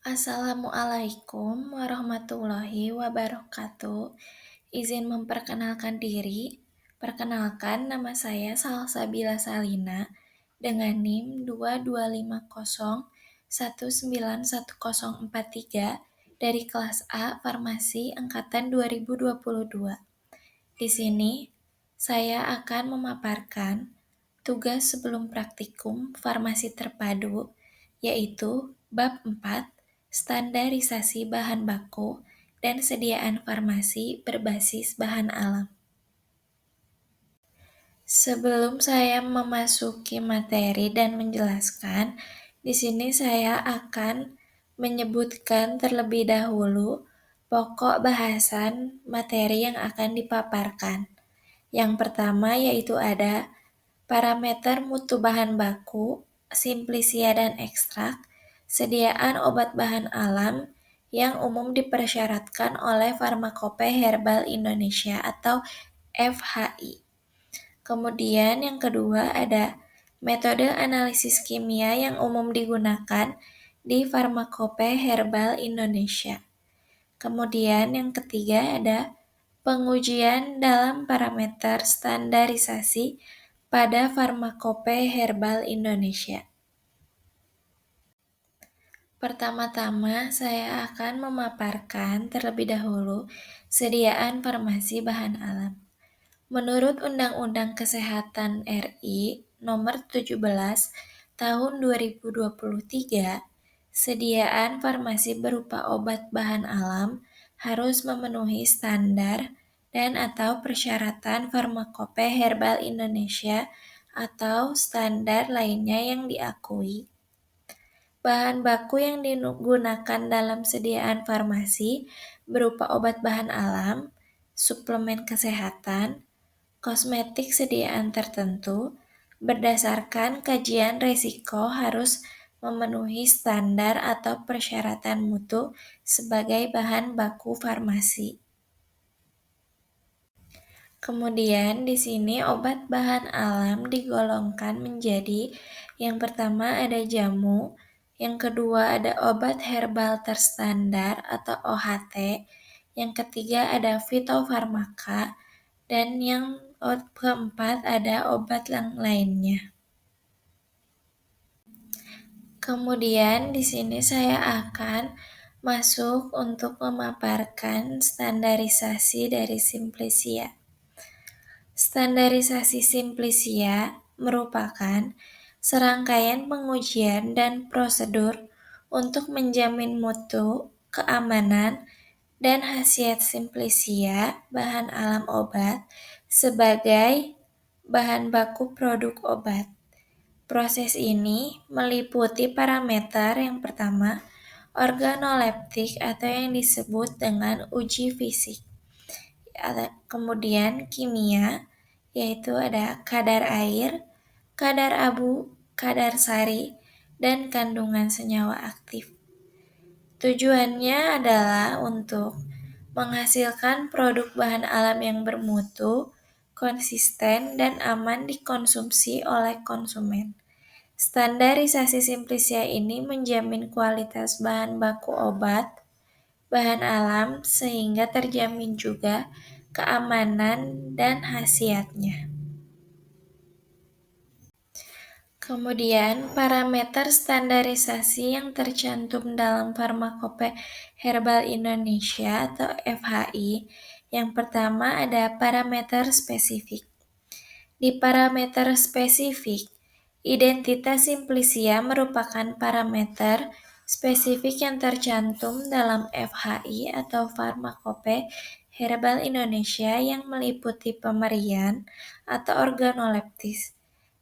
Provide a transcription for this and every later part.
Assalamualaikum warahmatullahi wabarakatuh. Izin memperkenalkan diri. Perkenalkan, nama saya Salsabila Salina dengan NIM 2250191043 dari kelas A Farmasi angkatan 2022. Di sini saya akan memaparkan tugas sebelum praktikum farmasi terpadu, yaitu bab 4, standarisasi bahan baku dan sediaan farmasi berbasis bahan alam. Sebelum saya memasuki materi dan menjelaskan, di sini saya akan menyebutkan terlebih dahulu pokok bahasan materi yang akan dipaparkan. Yang pertama yaitu ada parameter mutu bahan baku, simplisia dan ekstrak, sediaan obat bahan alam yang umum dipersyaratkan oleh Farmakope Herbal Indonesia atau FHI. Kemudian yang kedua ada metode analisis kimia yang umum digunakan di Farmakope Herbal Indonesia. Kemudian yang ketiga ada pengujian dalam parameter standarisasi pada Farmakope Herbal Indonesia. Pertama-tama, saya akan memaparkan terlebih dahulu sediaan farmasi bahan alam. Menurut Undang-Undang Kesehatan RI Nomor 17 Tahun 2023, sediaan farmasi berupa obat bahan alam harus memenuhi standar dan atau persyaratan Farmakope Herbal Indonesia atau standar lainnya yang diakui. Bahan baku yang digunakan dalam sediaan farmasi berupa obat bahan alam, suplemen kesehatan, kosmetik sediaan tertentu, berdasarkan kajian risiko harus memenuhi standar atau persyaratan mutu sebagai bahan baku farmasi. Kemudian di sini obat bahan alam digolongkan menjadi yang pertama ada jamu, yang kedua ada obat herbal terstandar atau OHT, yang ketiga ada fitofarmaka, dan yang keempat ada obat yang lainnya. Kemudian di sini saya akan masuk untuk memaparkan standarisasi dari Simplisia. Standarisasi Simplisia merupakan serangkaian pengujian dan prosedur untuk menjamin mutu, keamanan, dan khasiat Simplisia bahan alam obat sebagai bahan baku produk obat. Proses ini meliputi parameter yang pertama, organoleptik atau yang disebut dengan uji fisik. Kemudian kimia, yaitu ada kadar air, kadar abu, kadar sari, dan kandungan senyawa aktif. Tujuannya adalah untuk menghasilkan produk bahan alam yang bermutu, konsisten, dan aman dikonsumsi oleh konsumen. Standarisasi Simplisia ini menjamin kualitas bahan baku obat, bahan alam, sehingga terjamin juga keamanan dan khasiatnya. Kemudian, parameter standarisasi yang tercantum dalam Farmakope Herbal Indonesia atau FHI. Yang pertama ada parameter spesifik. Di parameter spesifik, identitas Simplisia merupakan parameter spesifik yang tercantum dalam FHI atau Farmakope Herbal Indonesia yang meliputi pemerian atau organoleptis,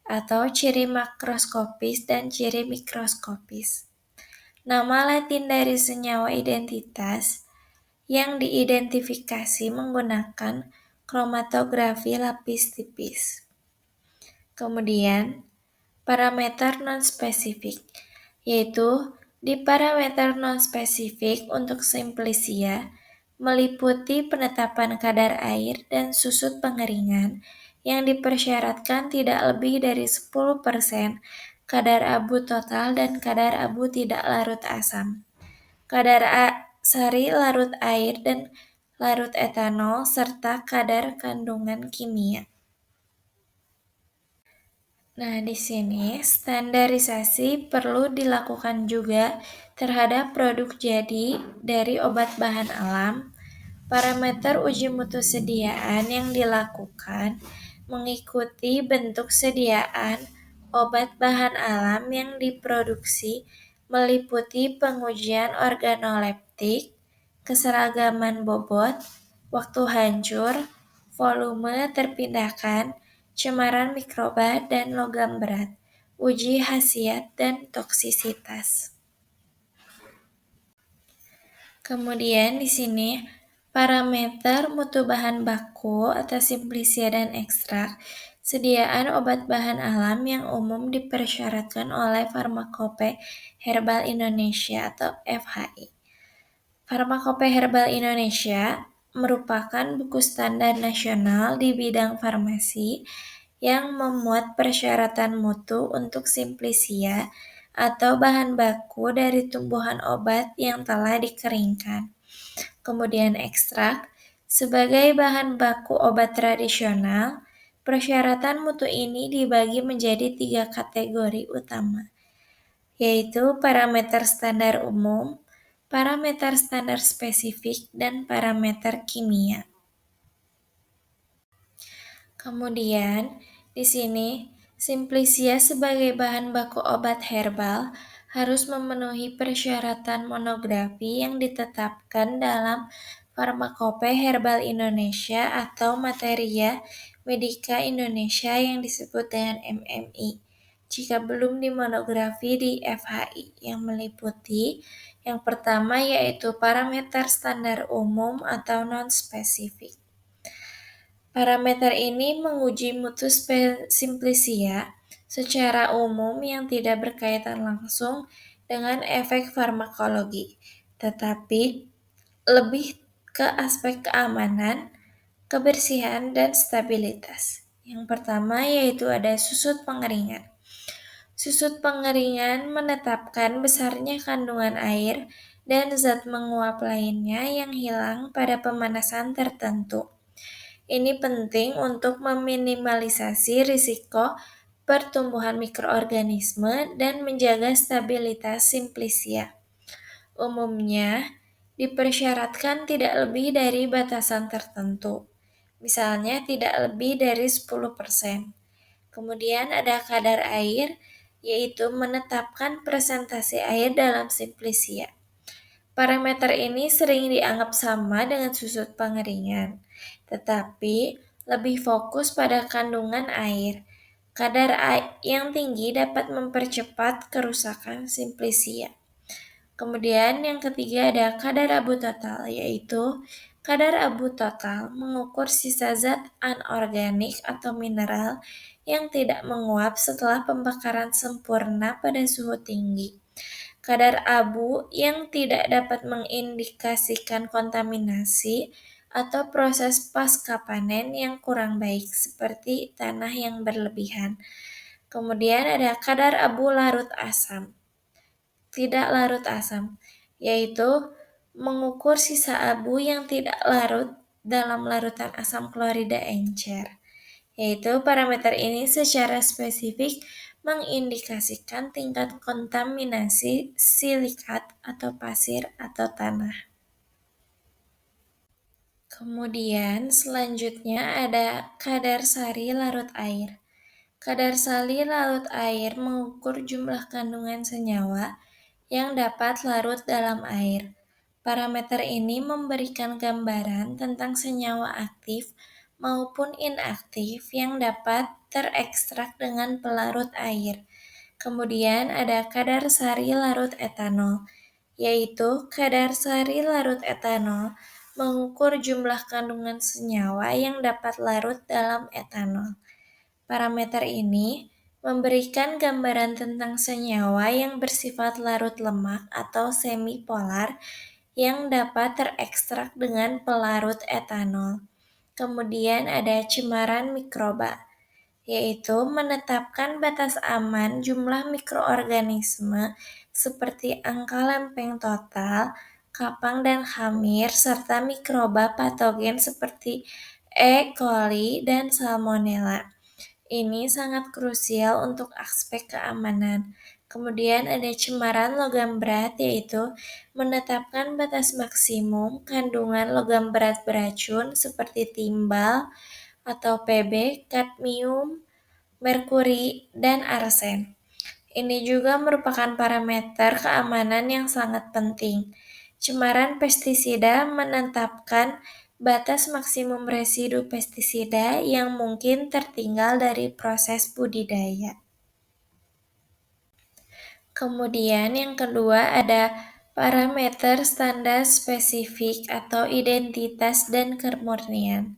atau ciri makroskopis dan ciri mikroskopis. Nama Latin dari senyawa identitas yang diidentifikasi menggunakan kromatografi lapis tipis. Kemudian, parameter non-spesifik, yaitu di parameter non-spesifik untuk Simplisia meliputi penetapan kadar air dan susut pengeringan yang dipersyaratkan tidak lebih dari 10% kadar abu total dan kadar abu tidak larut asam. kadar sari larut air dan larut etanol, serta kadar kandungan kimia. Nah, di sini standarisasi perlu dilakukan juga terhadap produk jadi dari obat bahan alam. Parameter uji mutu sediaan yang dilakukan mengikuti bentuk sediaan obat bahan alam yang diproduksi, meliputi pengujian organoleptik, keseragaman bobot, waktu hancur, volume terpindahkan, cemaran mikroba dan logam berat, uji khasiat dan toksisitas. Kemudian di sini parameter mutu bahan baku atau simplisia dan ekstrak, sediaan obat bahan alam yang umum dipersyaratkan oleh Farmakope Herbal Indonesia atau FHI. Farmakope Herbal Indonesia merupakan buku standar nasional di bidang farmasi yang memuat persyaratan mutu untuk simplisia atau bahan baku dari tumbuhan obat yang telah dikeringkan. Kemudian ekstrak, sebagai bahan baku obat tradisional, persyaratan mutu ini dibagi menjadi 3 kategori utama, yaitu parameter standar umum, parameter standar spesifik, dan parameter kimia. Kemudian, di sini, simplisia sebagai bahan baku obat herbal harus memenuhi persyaratan monografi yang ditetapkan dalam Farmakope Herbal Indonesia atau Materia Medica Indonesia yang disebut dengan MMI. Jika belum dimonografi di FHI yang meliputi yang pertama yaitu parameter standar umum atau non-spesifik. Parameter ini menguji mutu simplisia secara umum yang tidak berkaitan langsung dengan efek farmakologi, tetapi lebih ke aspek keamanan, kebersihan, dan stabilitas. Yang pertama yaitu ada susut pengeringan. Susut pengeringan menetapkan besarnya kandungan air dan zat menguap lainnya yang hilang pada pemanasan tertentu. Ini penting untuk meminimalisasi risiko pertumbuhan mikroorganisme dan menjaga stabilitas simplisia. Umumnya, dipersyaratkan tidak lebih dari batasan tertentu, misalnya tidak lebih dari 10%. Kemudian ada kadar air, yaitu menetapkan presentasi air dalam simplisia. Parameter ini sering dianggap sama dengan susut pengeringan, tetapi lebih fokus pada kandungan air. Kadar air yang tinggi dapat mempercepat kerusakan simplisia. Kemudian yang ketiga ada kadar abu total, yaitu kadar abu total mengukur sisa zat anorganik atau mineral yang tidak menguap setelah pembakaran sempurna pada suhu tinggi. Kadar abu yang tidak dapat mengindikasikan kontaminasi atau proses pasca panen yang kurang baik seperti tanah yang berlebihan. Kemudian ada kadar abu larut asam, tidak larut asam, yaitu mengukur sisa abu yang tidak larut dalam larutan asam klorida encer. Yaitu parameter ini secara spesifik mengindikasikan tingkat kontaminasi silikat atau pasir atau tanah. Kemudian selanjutnya ada kadar sari larut air. Kadar sari larut air mengukur jumlah kandungan senyawa yang dapat larut dalam air. Parameter ini memberikan gambaran tentang senyawa aktif maupun inaktif yang dapat terekstrak dengan pelarut air. Kemudian ada kadar sari larut etanol, yaitu kadar sari larut etanol mengukur jumlah kandungan senyawa yang dapat larut dalam etanol. Parameter ini memberikan gambaran tentang senyawa yang bersifat larut lemak atau semipolar yang dapat terekstrak dengan pelarut etanol. Kemudian ada cemaran mikroba, yaitu menetapkan batas aman jumlah mikroorganisme seperti angka lempeng total, kapang dan khamir, serta mikroba patogen seperti E. coli dan Salmonella. Ini sangat krusial untuk aspek keamanan. Kemudian ada cemaran logam berat, yaitu menetapkan batas maksimum kandungan logam berat beracun seperti timbal atau Pb, kadmium, merkuri, dan arsen. Ini juga merupakan parameter keamanan yang sangat penting. Cemaran pestisida menetapkan batas maksimum residu pestisida yang mungkin tertinggal dari proses budidaya. Kemudian yang kedua ada parameter standar spesifik atau identitas dan kemurnian.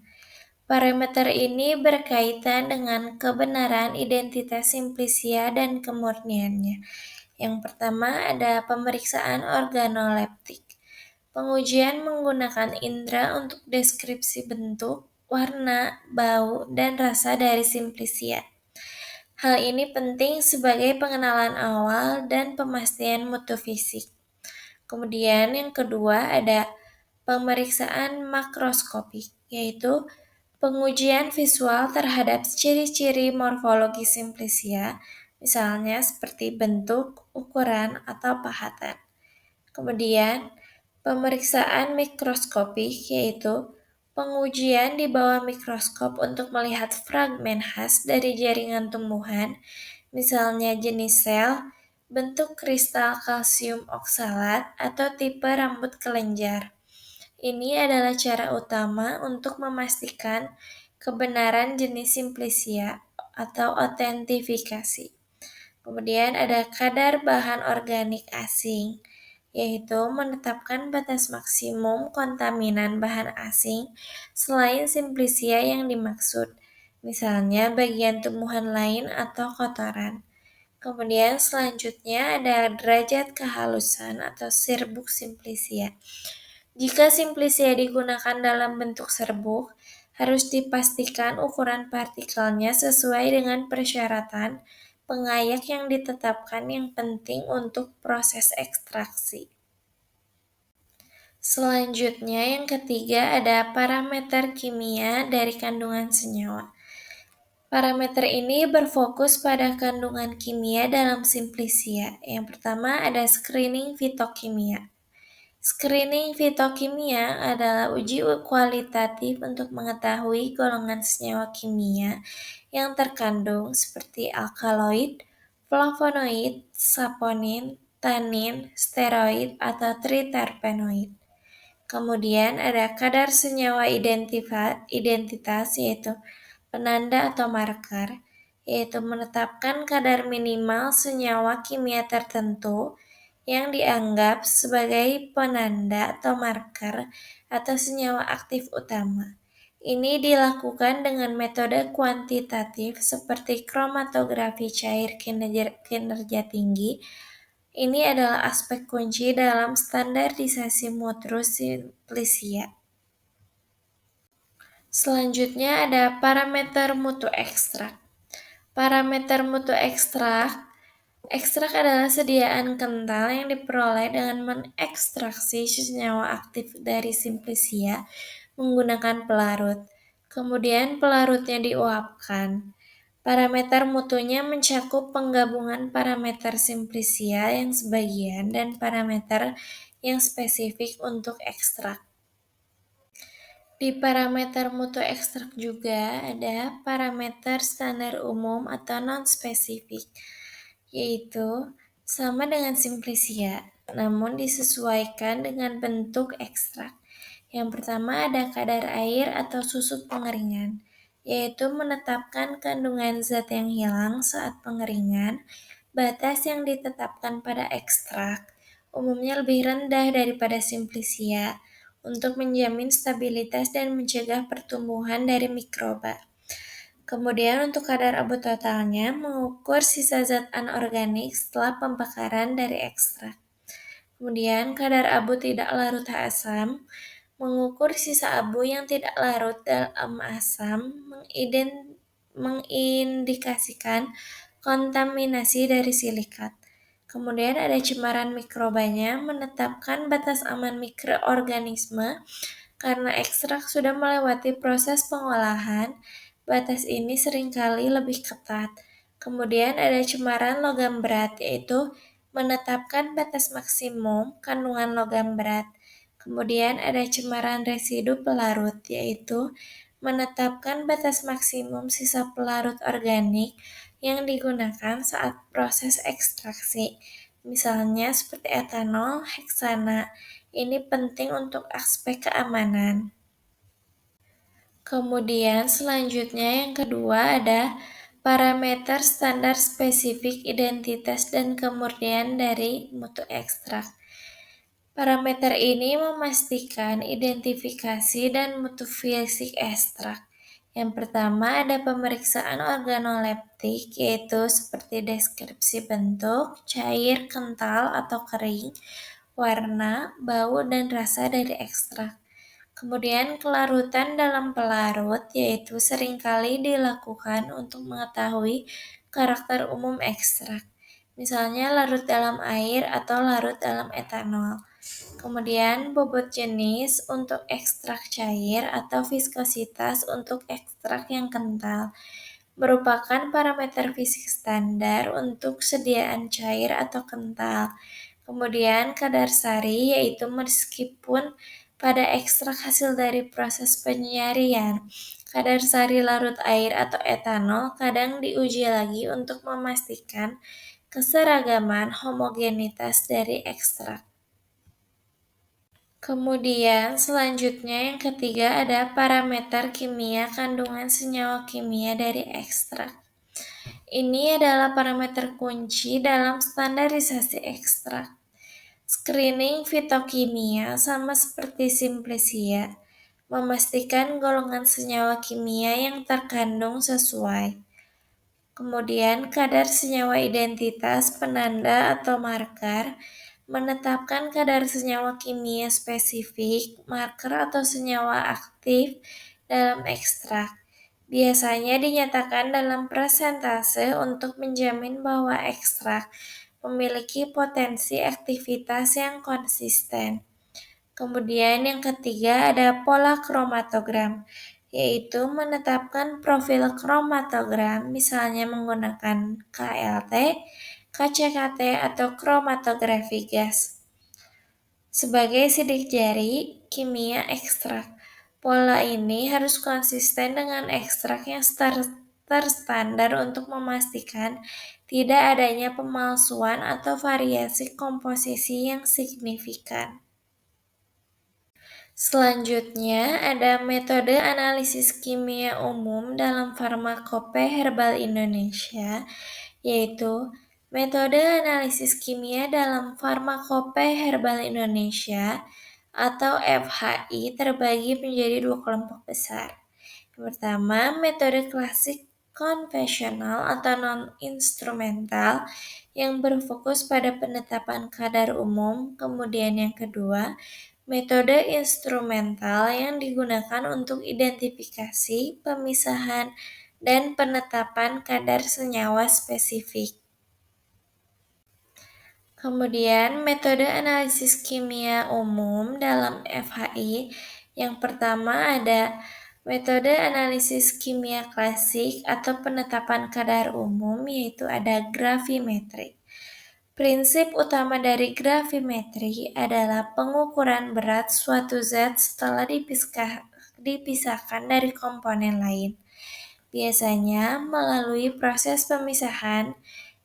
Parameter ini berkaitan dengan kebenaran identitas simplisia dan kemurniannya. Yang pertama ada pemeriksaan organoleptik. Pengujian menggunakan indera untuk deskripsi bentuk, warna, bau, dan rasa dari simplisia. Hal ini penting sebagai pengenalan awal dan pemastian mutu fisik. Kemudian yang kedua ada pemeriksaan makroskopik, yaitu pengujian visual terhadap ciri-ciri morfologi simplisia, misalnya seperti bentuk, ukuran, atau pahatan. Kemudian, pemeriksaan mikroskopik yaitu pengujian di bawah mikroskop untuk melihat fragmen khas dari jaringan tumbuhan, misalnya jenis sel, bentuk kristal kalsium oksalat, atau tipe rambut kelenjar. Ini adalah cara utama untuk memastikan kebenaran jenis simplisia atau autentifikasi. Kemudian ada kadar bahan organik asing, yaitu menetapkan batas maksimum kontaminan bahan asing selain simplisia yang dimaksud, misalnya bagian tumbuhan lain atau kotoran. Kemudian selanjutnya ada derajat kehalusan atau serbuk simplisia. Jika simplisia digunakan dalam bentuk serbuk, harus dipastikan ukuran partikelnya sesuai dengan persyaratan pengayak yang ditetapkan yang penting untuk proses ekstraksi. Selanjutnya yang ketiga ada parameter kimia dari kandungan senyawa. Parameter ini berfokus pada kandungan kimia dalam simplisia. Yang pertama ada screening fitokimia. Screening fitokimia adalah uji kualitatif untuk mengetahui golongan senyawa kimia yang terkandung seperti alkaloid, flavonoid, saponin, tanin, steroid, atau triterpenoid. Kemudian ada kadar senyawa identitas yaitu penanda atau marker, yaitu menetapkan kadar minimal senyawa kimia tertentu yang dianggap sebagai penanda atau marker atau senyawa aktif utama. Ini dilakukan dengan metode kuantitatif seperti kromatografi cair kinerja tinggi. Ini adalah aspek kunci dalam standarisasi mutu simplisia. Selanjutnya ada parameter mutu ekstrak. Parameter mutu ekstrak adalah sediaan kental yang diperoleh dengan mengekstraksi senyawa aktif dari simplisia menggunakan pelarut. Kemudian pelarutnya diuapkan. Parameter mutunya mencakup penggabungan parameter simplisia yang sebagian dan parameter yang spesifik untuk ekstrak. Di parameter mutu ekstrak juga ada parameter standar umum atau non-spesifik, yaitu sama dengan simplisia, namun disesuaikan dengan bentuk ekstrak. Yang pertama ada kadar air atau susut pengeringan, yaitu menetapkan kandungan zat yang hilang saat pengeringan. Batas yang ditetapkan pada ekstrak umumnya lebih rendah daripada simplisia untuk menjamin stabilitas dan mencegah pertumbuhan dari mikroba. Kemudian untuk kadar abu totalnya mengukur sisa zat anorganik setelah pembakaran dari ekstrak. Kemudian kadar abu tidak larut asam mengukur sisa abu yang tidak larut dalam asam, mengindikasikan kontaminasi dari silikat. Kemudian ada cemaran mikrobanya menetapkan batas aman mikroorganisme karena ekstrak sudah melewati proses pengolahan. Batas ini seringkali lebih ketat. Kemudian ada cemaran logam berat, yaitu menetapkan batas maksimum kandungan logam berat. Kemudian ada cemaran residu pelarut, yaitu menetapkan batas maksimum sisa pelarut organik yang digunakan saat proses ekstraksi. Misalnya seperti etanol, heksana. Ini penting untuk aspek keamanan. Kemudian selanjutnya yang kedua ada parameter standar spesifik identitas dan kemurnian dari mutu ekstrak. Parameter ini memastikan identifikasi dan mutu fisik ekstrak. Yang pertama ada pemeriksaan organoleptik, yaitu seperti deskripsi bentuk, cair, kental atau kering, warna, bau, dan rasa dari ekstrak. Kemudian kelarutan dalam pelarut, yaitu seringkali dilakukan untuk mengetahui karakter umum ekstrak. Misalnya larut dalam air atau larut dalam etanol. Kemudian bobot jenis untuk ekstrak cair atau viskositas untuk ekstrak yang kental merupakan parameter fisik standar untuk sediaan cair atau kental. Kemudian kadar sari, yaitu meskipun pada ekstrak hasil dari proses penyaringan, kadar sari larut air atau etanol kadang diuji lagi untuk memastikan keseragaman homogenitas dari ekstrak. Kemudian selanjutnya yang ketiga ada parameter kimia kandungan senyawa kimia dari ekstrak. Ini adalah parameter kunci dalam standarisasi ekstrak. Screening fitokimia sama seperti Simplicia, memastikan golongan senyawa kimia yang terkandung sesuai. Kemudian kadar senyawa identitas penanda atau marker menetapkan kadar senyawa kimia spesifik, marker atau senyawa aktif dalam ekstrak. Biasanya dinyatakan dalam persentase untuk menjamin bahwa ekstrak memiliki potensi aktivitas yang konsisten. Kemudian yang ketiga ada pola kromatogram, yaitu menetapkan profil kromatogram misalnya menggunakan KLT, KCKT, atau kromatografi gas. Sebagai sidik jari kimia ekstrak, pola ini harus konsisten dengan ekstrak yang terstandar untuk memastikan tidak adanya pemalsuan atau variasi komposisi yang signifikan. Selanjutnya ada metode analisis kimia umum dalam Farmakope Herbal Indonesia, yaitu metode analisis kimia dalam Farmakope Herbal Indonesia atau FHI terbagi menjadi dua kelompok besar. Yang pertama, metode klasik konvensional atau non-instrumental yang berfokus pada penetapan kadar umum. Kemudian yang kedua, metode instrumental yang digunakan untuk identifikasi, pemisahan, dan penetapan kadar senyawa spesifik. Kemudian metode analisis kimia umum dalam FHI yang pertama ada metode analisis kimia klasik atau penetapan kadar umum, yaitu ada gravimetri. Prinsip utama dari gravimetri adalah pengukuran berat suatu zat setelah dipisahkan dari komponen lain. Biasanya melalui proses pemisahan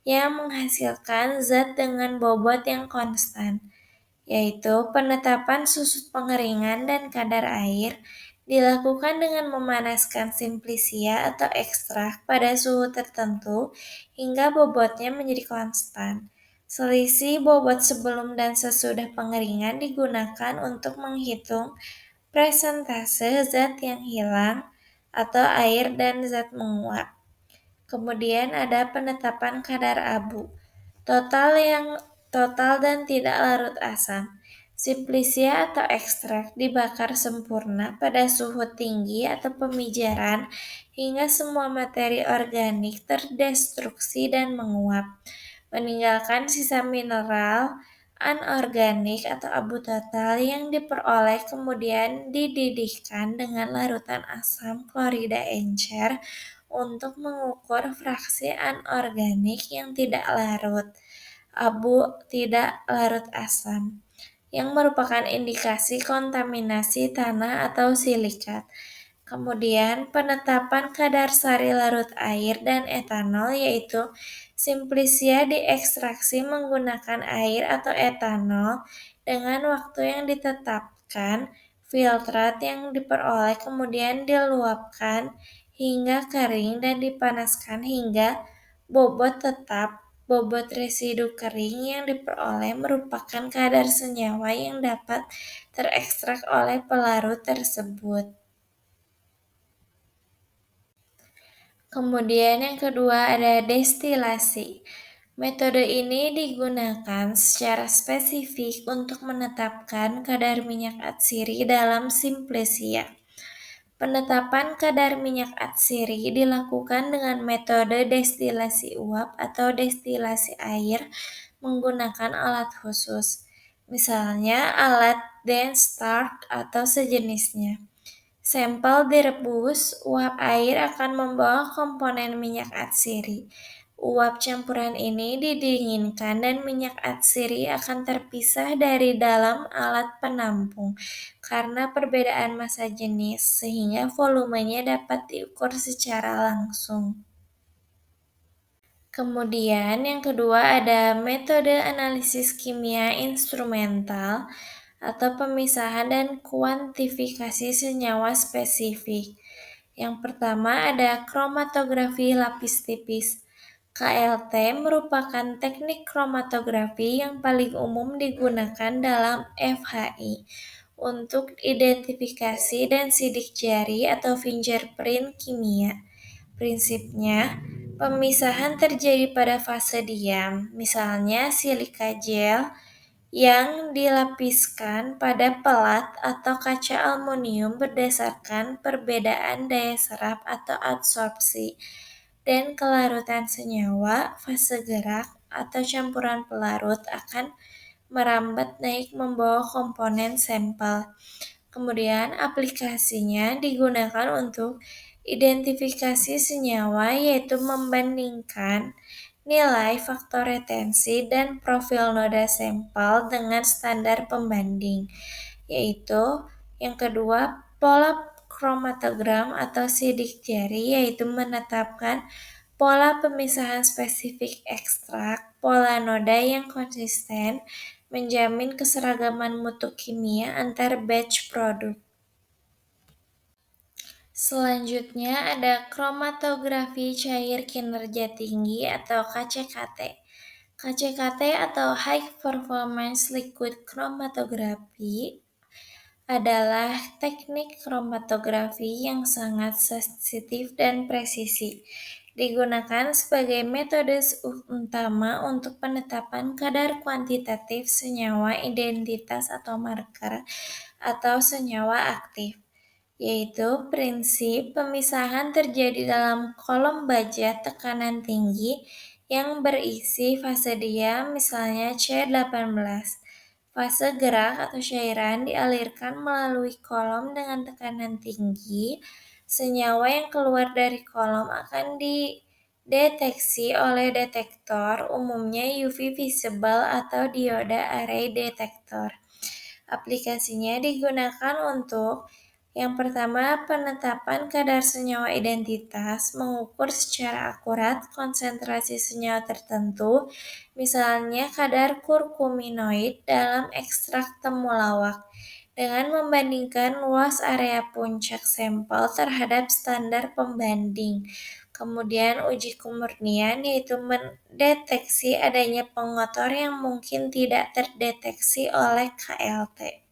yang menghasilkan zat dengan bobot yang konstan, yaitu penetapan susut pengeringan dan kadar air dilakukan dengan memanaskan simplicia atau ekstrak pada suhu tertentu hingga bobotnya menjadi konstan. Selisih bobot sebelum dan sesudah pengeringan digunakan untuk menghitung presentase zat yang hilang atau air dan zat menguap. Kemudian ada penetapan kadar abu, total dan tidak larut asam. Simplicia atau ekstrak dibakar sempurna pada suhu tinggi atau pemijaran hingga semua materi organik terdestruksi dan menguap, meninggalkan sisa mineral anorganik atau abu total yang diperoleh kemudian dididihkan dengan larutan asam klorida encer untuk mengukur fraksi anorganik yang tidak larut, abu tidak larut asam, yang merupakan indikasi kontaminasi tanah atau silikat. Kemudian penetapan kadar sari larut air dan etanol yaitu Simplicia diekstraksi menggunakan air atau etanol dengan waktu yang ditetapkan, filtrat yang diperoleh kemudian diluapkan hingga kering dan dipanaskan hingga bobot tetap. Bobot residu kering yang diperoleh merupakan kadar senyawa yang dapat terekstrak oleh pelarut tersebut. Kemudian yang kedua ada destilasi. Metode ini digunakan secara spesifik untuk menetapkan kadar minyak atsiri dalam Simplicia. Penetapan kadar minyak atsiri dilakukan dengan metode destilasi uap atau destilasi air menggunakan alat khusus, misalnya alat Denstark atau sejenisnya. Sampel direbus, uap air akan membawa komponen minyak atsiri. Uap campuran ini didinginkan dan minyak atsiri akan terpisah dari dalam alat penampung karena perbedaan massa jenis sehingga volumenya dapat diukur secara langsung. Kemudian yang kedua ada metode analisis kimia instrumental atau pemisahan dan kuantifikasi senyawa spesifik. Yang pertama ada kromatografi lapis tipis. KLT merupakan teknik kromatografi yang paling umum digunakan dalam FHI untuk identifikasi dan sidik jari atau fingerprint kimia. Prinsipnya, pemisahan terjadi pada fase diam, misalnya silika gel yang dilapiskan pada pelat atau kaca aluminium berdasarkan perbedaan daya serap atau adsorpsi dan kelarutan senyawa. Fase gerak atau campuran pelarut akan merambat naik membawa komponen sampel. Kemudian aplikasinya digunakan untuk identifikasi senyawa yaitu membandingkan nilai faktor retensi dan profil noda sampel dengan standar pembanding, yaitu yang kedua pola kromatogram atau sidik jari yaitu menetapkan pola pemisahan spesifik ekstrak, pola noda yang konsisten, menjamin keseragaman mutu kimia antar batch produk. Selanjutnya ada kromatografi cair kinerja tinggi atau KCKT. KCKT atau High Performance Liquid Chromatography adalah teknik kromatografi yang sangat sensitif dan presisi. Digunakan sebagai metode utama untuk penetapan kadar kuantitatif senyawa identitas atau marker atau senyawa aktif, yaitu prinsip pemisahan terjadi dalam kolom baja tekanan tinggi yang berisi fase diam, misalnya C18. Fase gerak atau cairan dialirkan melalui kolom dengan tekanan tinggi. Senyawa yang keluar dari kolom akan dideteksi oleh detektor, umumnya UV visible atau dioda array detector. Aplikasinya digunakan untuk yang pertama, penetapan kadar senyawa identitas, mengukur secara akurat konsentrasi senyawa tertentu, misalnya kadar kurkuminoid dalam ekstrak temulawak, dengan membandingkan luas area puncak sampel terhadap standar pembanding. Kemudian uji kemurnian yaitu mendeteksi adanya pengotor yang mungkin tidak terdeteksi oleh KLT.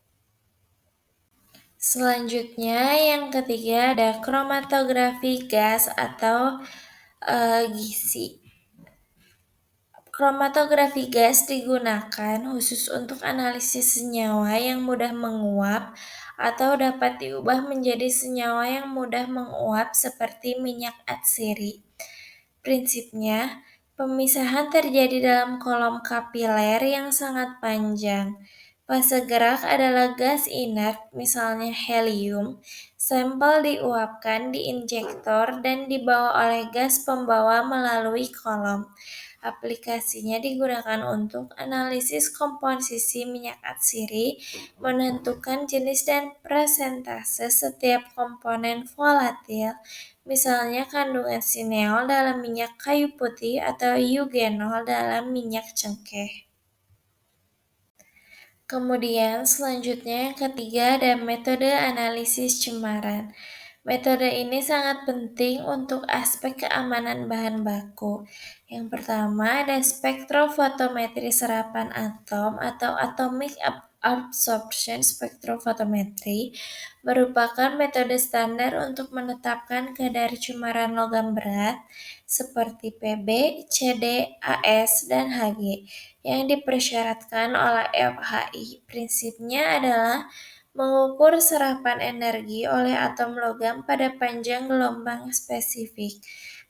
Selanjutnya yang ketiga ada kromatografi gas atau GISI. Kromatografi gas digunakan khusus untuk analisis senyawa yang mudah menguap atau dapat diubah menjadi senyawa yang mudah menguap seperti minyak atsiri. Prinsipnya, pemisahan terjadi dalam kolom kapiler yang sangat panjang. Fase gerak adalah gas inert, misalnya helium. Sampel diuapkan di injektor dan dibawa oleh gas pembawa melalui kolom. Aplikasinya digunakan untuk analisis komposisi minyak atsiri, menentukan jenis dan presentase setiap komponen volatil, misalnya kandungan sineol dalam minyak kayu putih atau eugenol dalam minyak cengkeh. Kemudian selanjutnya yang ketiga ada metode analisis cemaran. Metode ini sangat penting untuk aspek keamanan bahan baku. Yang pertama ada spektrofotometri serapan atom atau atomic absorption spectrophotometry, merupakan metode standar untuk menetapkan kadar cemaran logam berat seperti Pb, Cd, As, dan Hg yang dipersyaratkan oleh FHI. Prinsipnya adalah mengukur serapan energi oleh atom logam pada panjang gelombang spesifik.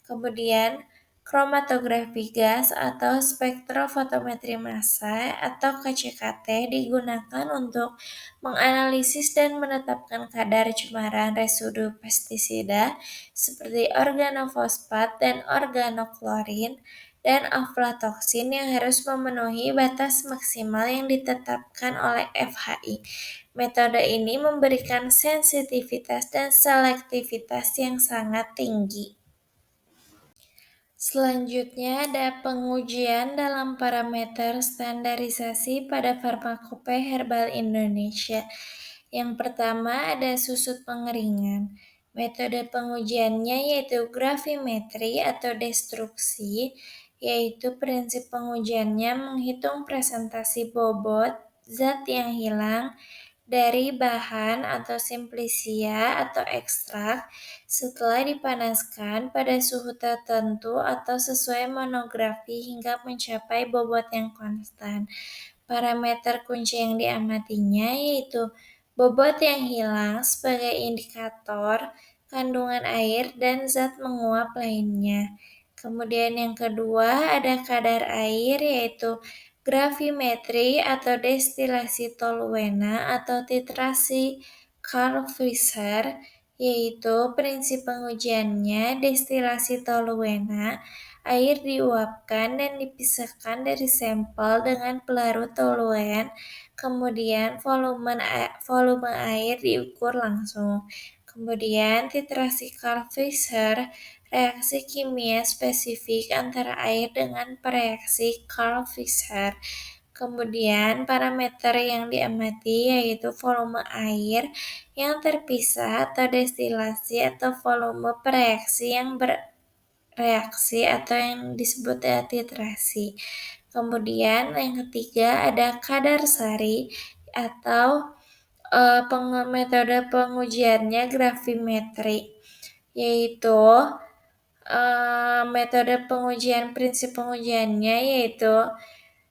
Kemudian, kromatografi gas atau spektrofotometri massa atau KCKT digunakan untuk menganalisis dan menetapkan kadar cemaran residu pestisida seperti organofosfat dan organoklorin dan aflatoksin yang harus memenuhi batas maksimal yang ditetapkan oleh FHI. Metode ini memberikan sensitivitas dan selektivitas yang sangat tinggi. Selanjutnya ada pengujian dalam parameter standarisasi pada Farmakope Herbal Indonesia. Yang pertama ada susut pengeringan. Metode pengujiannya yaitu gravimetri atau destruksi, yaitu prinsip pengujiannya menghitung presentasi bobot zat yang hilang dari bahan atau simplicia atau ekstrak setelah dipanaskan pada suhu tertentu atau sesuai monografi hingga mencapai bobot yang konstan. Parameter kunci yang diamatinya yaitu bobot yang hilang sebagai indikator kandungan air dan zat menguap lainnya. Kemudian yang kedua ada kadar air yaitu gravimetri atau destilasi toluena atau titrasi Carl Fisher, yaitu prinsip pengujiannya destilasi toluena, air diuapkan dan dipisahkan dari sampel dengan pelarut toluen, kemudian volume air diukur langsung. Kemudian titrasi Carl Fisher, reaksi kimia spesifik antara air dengan reaksi Carl Fisher. Kemudian parameter yang diamati yaitu volume air yang terpisah atau destilasi atau volume reaksi yang bereaksi atau yang disebut titrasi. Kemudian yang ketiga ada kadar sari atau metode pengujiannya gravimetri, yaitu metode pengujian prinsip pengujiannya yaitu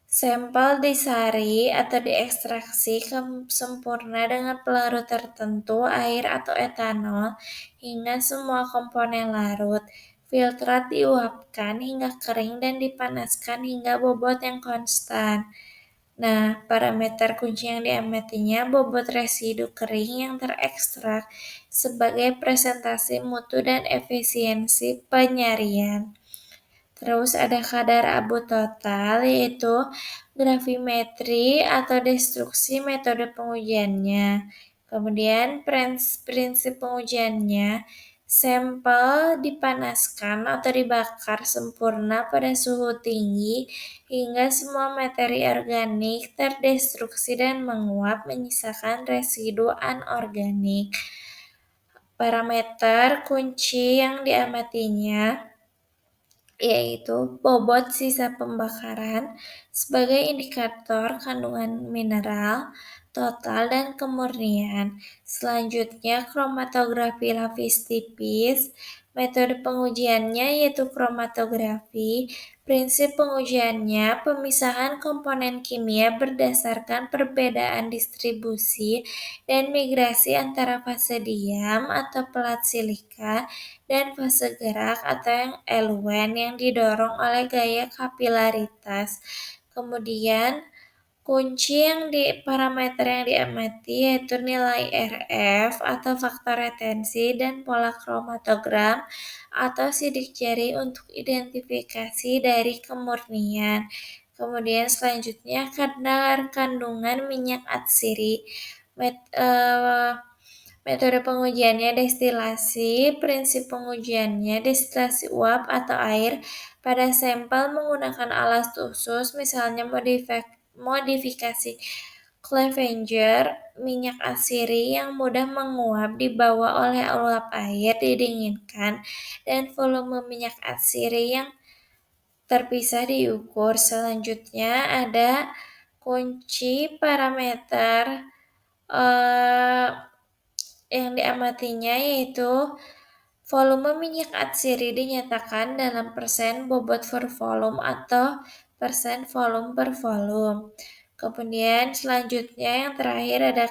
sampel disari atau diekstraksi sempurna dengan pelarut tertentu, air atau etanol, hingga semua komponen larut. Filtrat diuapkan hingga kering dan dipanaskan hingga bobot yang konstan. Nah, parameter kunci yang diamatinya bobot residu kering yang terekstrak sebagai presentasi mutu dan efisiensi penyarian. Terus ada kadar abu total, yaitu gravimetri atau destruksi metode pengujiannya. Kemudian prinsip pengujiannya, sampel dipanaskan atau dibakar sempurna pada suhu tinggi hingga semua materi organik terdestruksi dan menguap menyisakan residu anorganik. Parameter kunci yang diamatinya yaitu bobot sisa pembakaran sebagai indikator kandungan mineral, total, dan kemurnian. Selanjutnya, kromatografi lapis tipis. Metode pengujiannya yaitu kromatografi. Prinsip pengujiannya pemisahan komponen kimia berdasarkan perbedaan distribusi dan migrasi antara fase diam atau pelat silika dan fase gerak atau yang eluen yang didorong oleh gaya kapilaritas. Kemudian kunci parameter yang diamati yaitu nilai RF atau faktor retensi dan pola kromatogram atau sidik jari untuk identifikasi dari kemurnian. Kemudian selanjutnya kadar kandungan minyak atsiri. Met- eh, Metode pengujiannya destilasi. Prinsip pengujiannya destilasi uap atau air pada sampel menggunakan alat khusus, misalnya modifikasi Clevenger. Minyak atsiri yang mudah menguap dibawa oleh uap air didinginkan, dan volume minyak atsiri yang terpisah diukur. Selanjutnya ada kunci parameter eh, yang diamatinya yaitu volume minyak atsiri dinyatakan dalam persen bobot per volume atau persen volume per volume. Kemudian selanjutnya yang terakhir ada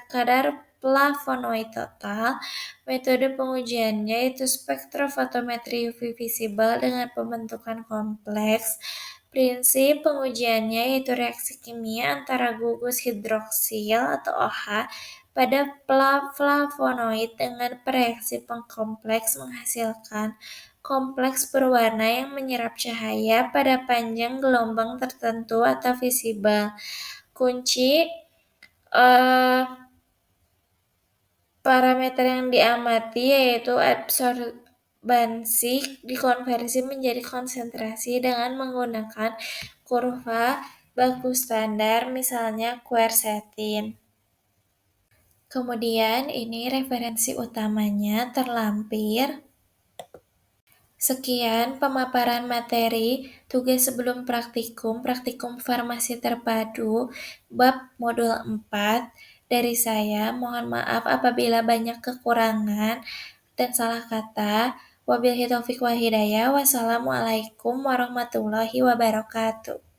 kadar flavonoid total. Metode pengujiannya yaitu spektrofotometri UV visible dengan pembentukan kompleks. Prinsip pengujiannya yaitu reaksi kimia antara gugus hidroksil atau OH pada flavonoid dengan reaksi pengkompleks menghasilkan kompleks berwarna yang menyerap cahaya pada panjang gelombang tertentu atau visible. Kunci eh, parameter yang diamati yaitu absorbansi dikonversi menjadi konsentrasi dengan menggunakan kurva baku standar, misalnya quercetin. Kemudian ini referensi utamanya terlampir. Sekian pemaparan materi tugas sebelum praktikum, praktikum farmasi terpadu, bab modul 4 dari saya. Mohon maaf apabila banyak kekurangan dan salah kata. Wabillahi taufiq wa hidayah. Wassalamualaikum warahmatullahi wabarakatuh.